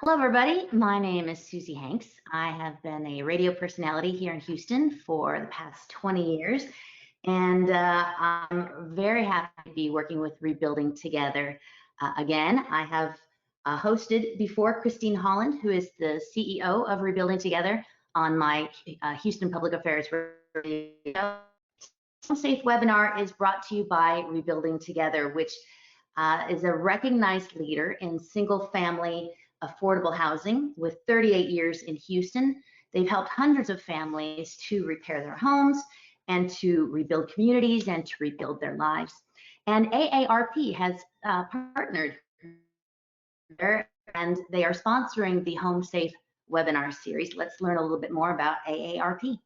Hello, everybody. My name is Susie Hanks. I have been a radio personality here in Houston for the past 20 years, and I'm very happy to be working with Rebuilding Together. Again, I have hosted before Christine Holland, who is the CEO of Rebuilding Together, on my Houston Public Affairs radio. Home Safe webinar is brought to you by Rebuilding Together, which is a recognized leader in single-family affordable housing with 38 years in Houston. They've helped hundreds of families to repair their homes and to rebuild communities and to rebuild their lives. And AARP has partnered there, and they are sponsoring the Home Safe webinar series. Let's learn a little bit more about AARP.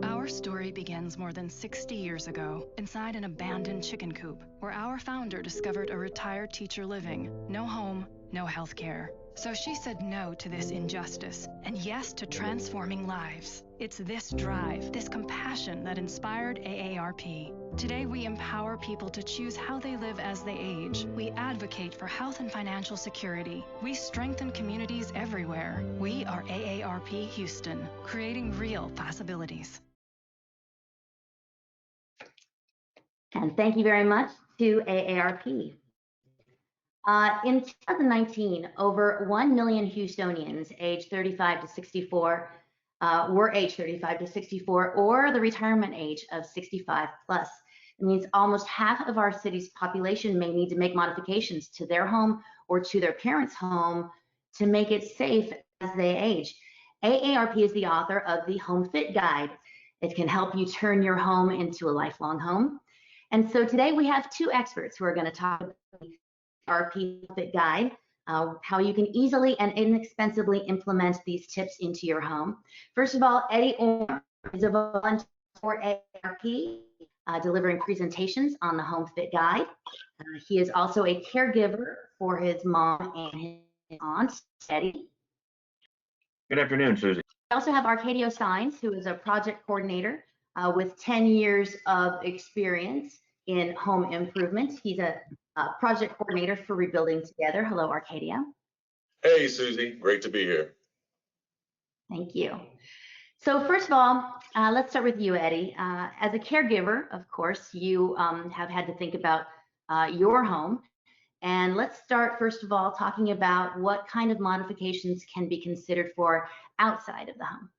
Our story begins more than 60 years ago inside an abandoned chicken coop where our founder discovered a retired teacher living, no home, no health care. So she said no to this injustice and yes to transforming lives. It's this drive, this compassion that inspired AARP. Today, we empower people to choose how they live as they age. We advocate for health and financial security. We strengthen communities everywhere. We are AARP Houston, creating real possibilities. And thank you very much to AARP. In 2019, over 1 million Houstonians aged 35 to 64 were aged 35 to 64 or the retirement age of 65 plus. It means almost half of our city's population may need to make modifications to their home or to their parents' home to make it safe as they age. AARP is the author of the HomeFit Guide. It can help you turn your home into a lifelong home. And so today we have two experts who are going to talk about the AARP HomeFit Guide, how you can easily and inexpensively implement these tips into your home. First of all, Eddie Orr is a volunteer for AARP, delivering presentations on the HomeFit Guide. He is also a caregiver for his mom and his aunt, Eddie. Good afternoon, Susie. We also have Arcadio Signs, who is a project coordinator with 10 years of experience in home improvement. He's a project coordinator for Rebuilding Together. Hello, Arcadio. Hey, Susie. Great to be here. Thank you. So first of all, let's start with you, Eddie. As a caregiver, of course, you have had to think about your home. And let's start, first of all, talking about what kind of modifications can be considered for outside of the home.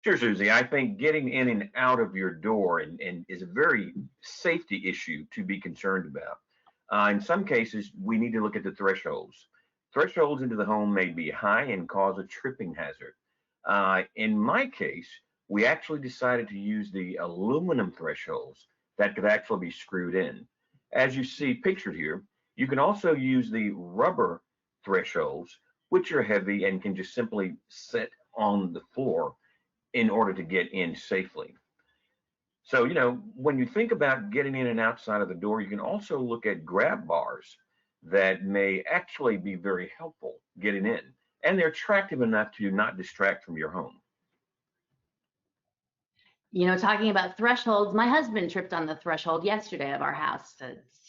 Sure, Susie. I think getting in and out of your door and is a very safety issue to be concerned about. In some cases, we need to look at the thresholds. Thresholds into the home may be high and cause a tripping hazard. In my case, we actually decided to use the aluminum thresholds that could actually be screwed in. As you see pictured here, you can also use the rubber thresholds, which are heavy and can just simply sit on the floor in order to get in safely. So, when you think about getting in and outside of the door, you can also look at grab bars that may actually be very helpful getting in. And they're attractive enough to not distract from your home. Talking about thresholds, my husband tripped on the threshold yesterday of our house.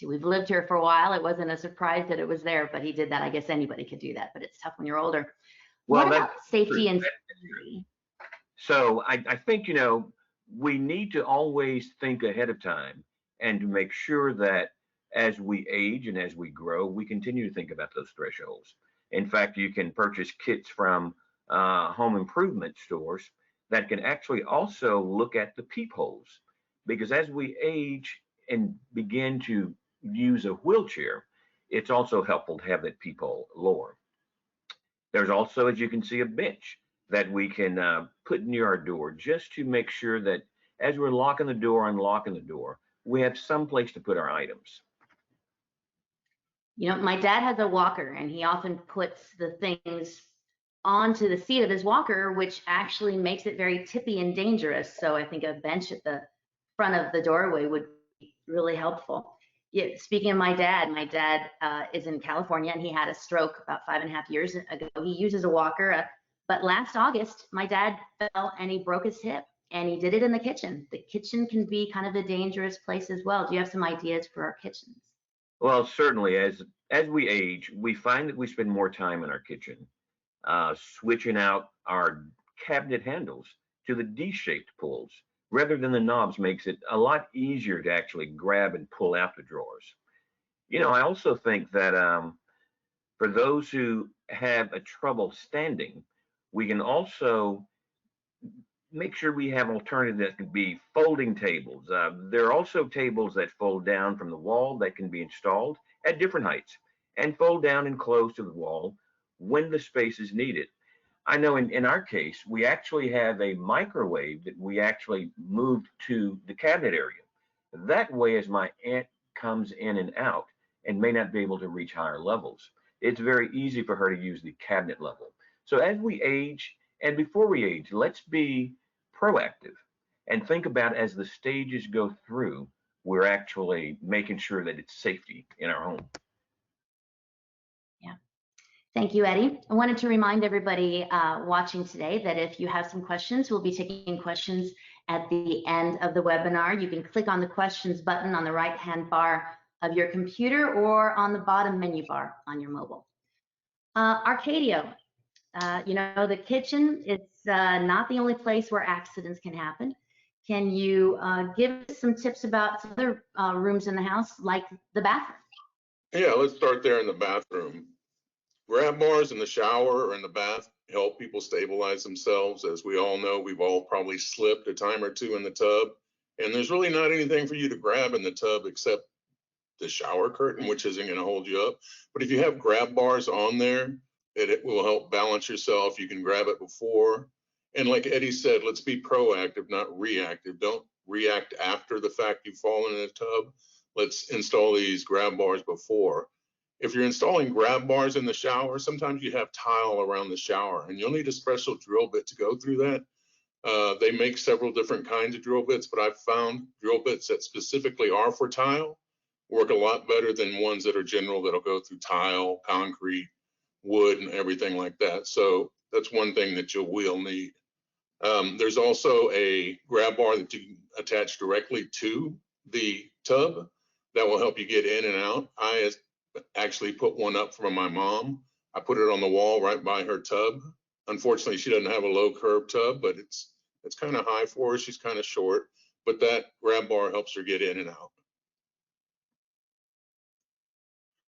We've lived here for a while. It wasn't a surprise that it was there, but he did that. I guess anybody could do that, but it's tough when you're older. Well, what about safety and security? So I think, we need to always think ahead of time and to make sure that as we age and as we grow, we continue to think about those thresholds. In fact, you can purchase kits from home improvement stores that can actually also look at the peepholes, because as we age and begin to use a wheelchair, it's also helpful to have that peephole lower. There's also, as you can see, a bench that we can put near our door just to make sure that as we're locking the door, unlocking the door, we have some place to put our items. My dad has a walker, and he often puts the things onto the seat of his walker, which actually makes it very tippy and dangerous. So I think a bench at the front of the doorway would be really helpful. Yeah, speaking of my dad is in California, and he had a stroke about 5.5 years ago. He uses a walker, but last August, my dad fell and he broke his hip, and he did it in the kitchen. The kitchen can be kind of a dangerous place as well. Do you have some ideas for our kitchens? Well, certainly, as As we age, we find that we spend more time in our kitchen, switching out our cabinet handles to the D-shaped pulls rather than the knobs makes it a lot easier to actually grab and pull out the drawers. I also think that for those who have a trouble standing, we can also make sure we have alternatives that could be folding tables. There are also tables that fold down from the wall that can be installed at different heights and fold down and close to the wall when the space is needed. I know in our case, we actually have a microwave that we actually moved to the cabinet area. That way, as my aunt comes in and out and may not be able to reach higher levels, it's very easy for her to use the cabinet level. So as we age and before we age, let's be proactive and think about as the stages go through, we're actually making sure that it's safety in our home. Yeah. Thank you, Eddie. I wanted to remind everybody watching today that if you have some questions, we'll be taking questions at the end of the webinar. You can click on the questions button on the right-hand bar of your computer or on the bottom menu bar on your mobile. Arcadio, the kitchen is not the only place where accidents can happen. Can you give us some tips about some other rooms in the house, like the bathroom? Yeah, let's start there in the bathroom. Grab bars in the shower or in the bath help people stabilize themselves. As we all know, we've all probably slipped a time or two in the tub, and there's really not anything for you to grab in the tub except the shower curtain, which isn't going to hold you up. But if you have grab bars on there, it will help balance yourself. You can grab it before. And like Eddie said, let's be proactive, not reactive. Don't react after the fact you've fallen in a tub. Let's install these grab bars before. If you're installing grab bars in the shower, sometimes you have tile around the shower, and you'll need a special drill bit to go through that. They make several different kinds of drill bits, but I've found drill bits that specifically are for tile work a lot better than ones that are general that'll go through tile, concrete, wood, and everything like that. So that's one thing that you will need. There's also a grab bar that you can attach directly to the tub that will help you get in and out. I actually put one up for my mom. I put it on the wall right by her tub. Unfortunately, she doesn't have a low curb tub, but it's kind of high for her. She's kind of short, but that grab bar helps her get in and out.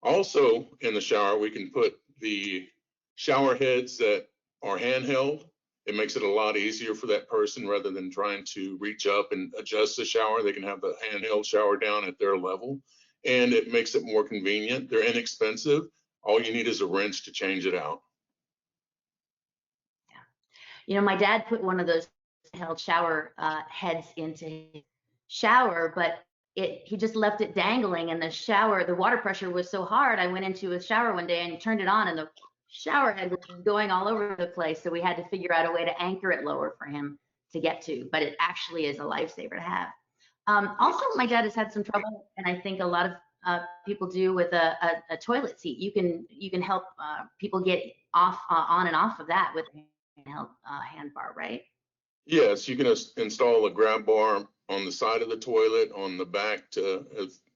Also in the shower, we can put the shower heads that are handheld. It makes it a lot easier for that person rather than trying to reach up and adjust the shower. They can have the handheld shower down at their level, and it makes it more convenient. They're inexpensive. All you need is a wrench to change it out. Yeah. My dad put one of those handheld shower heads into his shower, but he just left it dangling, and the water pressure was so hard. I went into a shower one day and turned it on, and the shower head was going all over the place. So we had to figure out a way to anchor it lower for him to get to, but it actually is a lifesaver to have. Also, my dad has had some trouble, and I think a lot of people do, with a toilet seat. You can help people get off on and off of that with a handheld hand bar, right? Yes, you can install a grab bar on the side of the toilet, on the back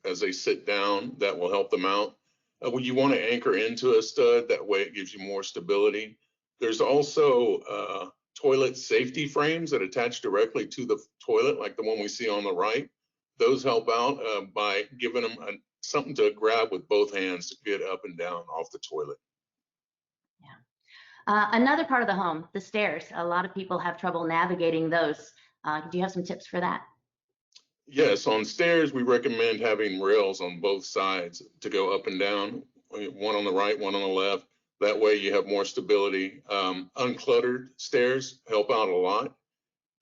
as they sit down. That will help them out. When you want to anchor into a stud, that way it gives you more stability. There's also toilet safety frames that attach directly to the toilet, like the one we see on the right. Those help out by giving them something to grab with both hands to get up and down off the toilet. Another part of the home, the stairs. A lot of people have trouble navigating those. Do you have some tips for that? Yes, on stairs, we recommend having rails on both sides to go up and down, one on the right, one on the left. That way you have more stability. Uncluttered stairs help out a lot.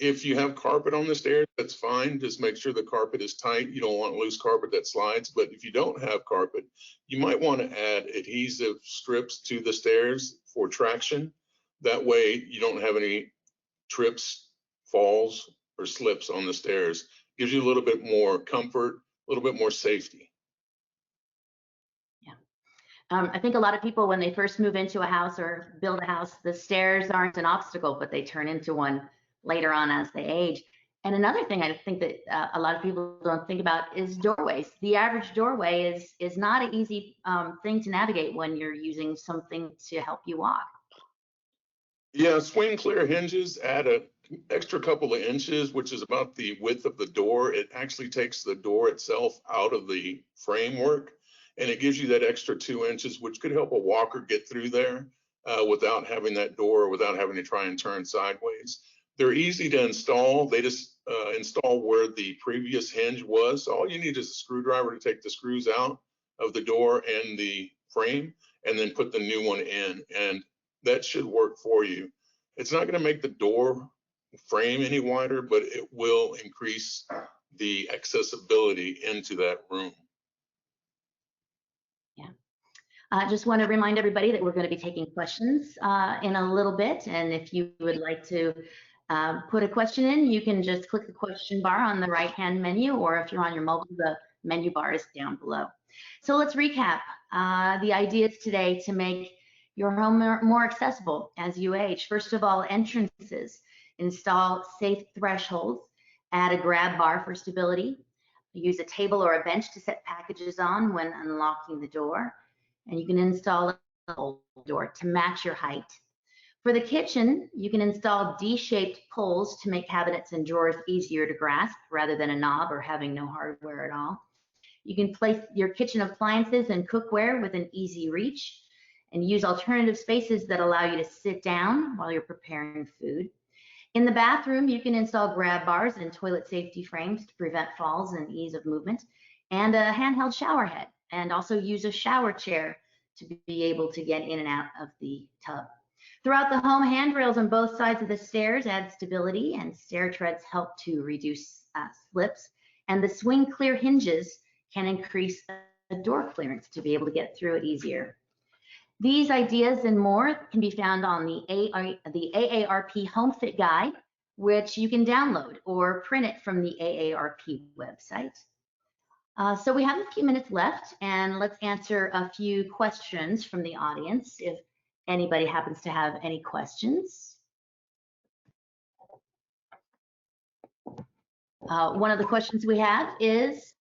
If you have carpet on the stairs, that's fine. Just make sure the carpet is tight. You don't want loose carpet that slides. But if you don't have carpet, you might want to add adhesive strips to the stairs for traction. That way you don't have any trips, falls, or slips on the stairs. Gives you a little bit more comfort, a little bit more safety. Yeah. I think a lot of people, when they first move into a house or build a house, the stairs aren't an obstacle, but they turn into one later on as they age. And another thing I think that a lot of people don't think about is doorways. The average doorway is not an easy thing to navigate when you're using something to help you walk. Yeah, swing clear hinges add an extra couple of inches, which is about the width of the door. It actually takes the door itself out of the framework, and it gives you that extra 2 inches, which could help a walker get through there without having that door, without having to try and turn sideways. They're easy to install. They just install where the previous hinge was. So all you need is a screwdriver to take the screws out of the door and the frame, and then put the new one in, and that should work for you. It's not going to make the door frame any wider, but it will increase the accessibility into that room. Yeah. I just want to remind everybody that we're going to be taking questions in a little bit. And if you would like to put a question in, you can just click the question bar on the right-hand menu, or if you're on your mobile, the menu bar is down below. So let's recap the ideas today to make your home more accessible as you age. First of all, entrances. Install safe thresholds. Add a grab bar for stability. Use a table or a bench to set packages on when unlocking the door. And you can install a door to match your height. For the kitchen, you can install D-shaped poles to make cabinets and drawers easier to grasp rather than a knob or having no hardware at all. You can place your kitchen appliances and cookware within easy reach, and use alternative spaces that allow you to sit down while you're preparing food. In the bathroom, you can install grab bars and toilet safety frames to prevent falls and ease of movement, and a handheld shower head, and also use a shower chair to be able to get in and out of the tub. Throughout the home, handrails on both sides of the stairs add stability, and stair treads help to reduce slips, and the swing clear hinges can increase the door clearance to be able to get through it easier. These ideas and more can be found on the AARP HomeFit Guide, which you can download or print it from the AARP website. So we have a few minutes left, and let's answer a few questions from the audience if anybody happens to have any questions. One of the questions we have is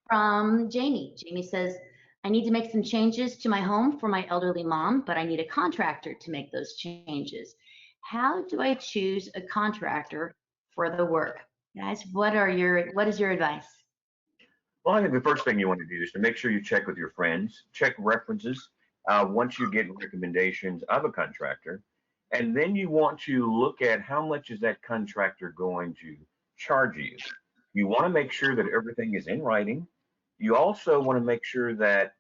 from Jamie. Jamie says, I need to make some changes to my home for my elderly mom, but I need a contractor to make those changes. How do I choose a contractor for the work? Guys, what is your advice? Well, I think the first thing you want to do is to make sure you check with your friends, check references once you get recommendations of a contractor. And then you want to look at how much is that contractor going to charge you. You want to make sure that everything is in writing. You also want to make sure that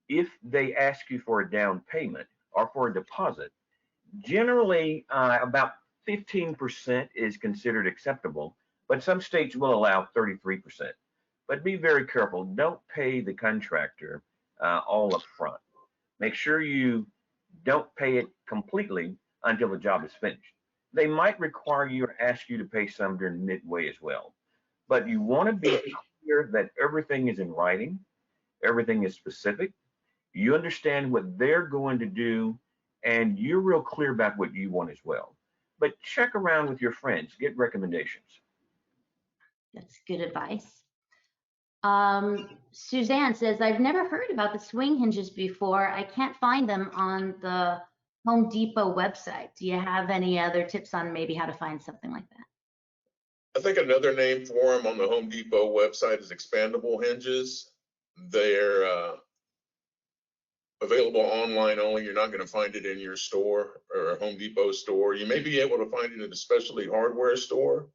if they ask you for a down payment or for a deposit, generally about 15% is considered acceptable, but some states will allow 33%. But be very careful. Don't pay the contractor all up front. Make sure you don't pay it completely until the job is finished. They might require you or ask you to pay some during midway as well. But you want to be clear that everything is in writing, everything is specific. You understand what they're going to do, and you're real clear about what you want as well. But check around with your friends, get recommendations. That's good advice. Suzanne says, I've never heard about the swing hinges before. I can't find them on the Home Depot website. Do you have any other tips on maybe how to find something like that? I think another name for them on the Home Depot website is expandable hinges. They're available online only. You're not going to find it in your store or a Home Depot store. You may be able to find it in a specialty hardware store,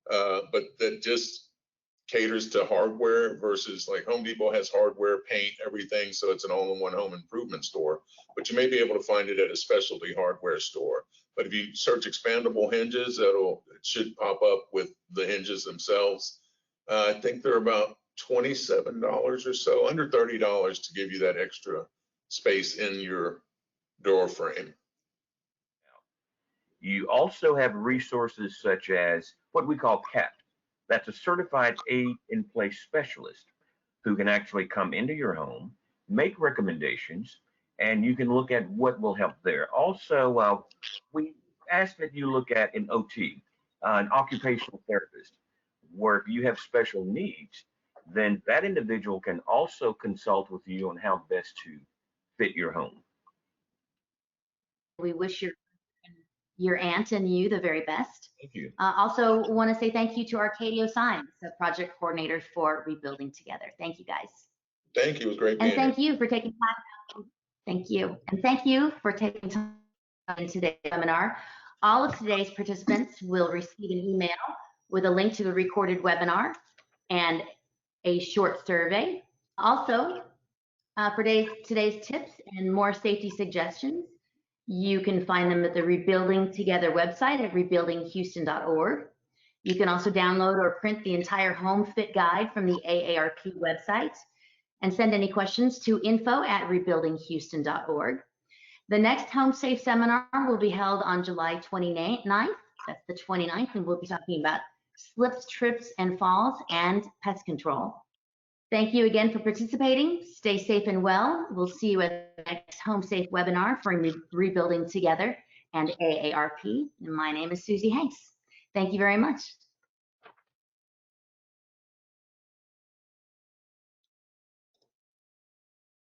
but that just caters to hardware versus like Home Depot has hardware, paint, everything. So it's an all-in-one home improvement store, but you may be able to find it at a specialty hardware store. But if you search expandable hinges, it should pop up with the hinges themselves. I think they're about $27 or so, under $30 to give you that extra space in your door frame. You also have resources such as what we call CAP. That's a certified aid in place specialist who can actually come into your home, make recommendations, and you can look at what will help there. Also, we ask that you look at an OT. an occupational therapist, where if you have special needs, then that individual can also consult with you on how best to fit your home. We wish your aunt and you the very best. Thank you. Also want to say thank you to Arcadio Signs, the project coordinators for Rebuilding Together. Thank you guys. Thank you. It was great being And thank you for taking time. Thank you. And thank you for taking time in today's webinar. All of today's participants will receive an email with a link to the recorded webinar and a short survey. Also, for today's tips and more safety suggestions, you can find them at the Rebuilding Together website at rebuildinghouston.org. You can also download or print the entire HomeFit guide from the AARP website and send any questions to info@rebuildinghouston.org. The next Home Safe seminar will be held on July 29th. That's the 29th, and we'll be talking about slips, trips, and falls and pest control. Thank you again for participating. Stay safe and well. We'll see you at the next Home Safe webinar for Rebuilding Together and AARP. And my name is Susie Hanks. Thank you very much.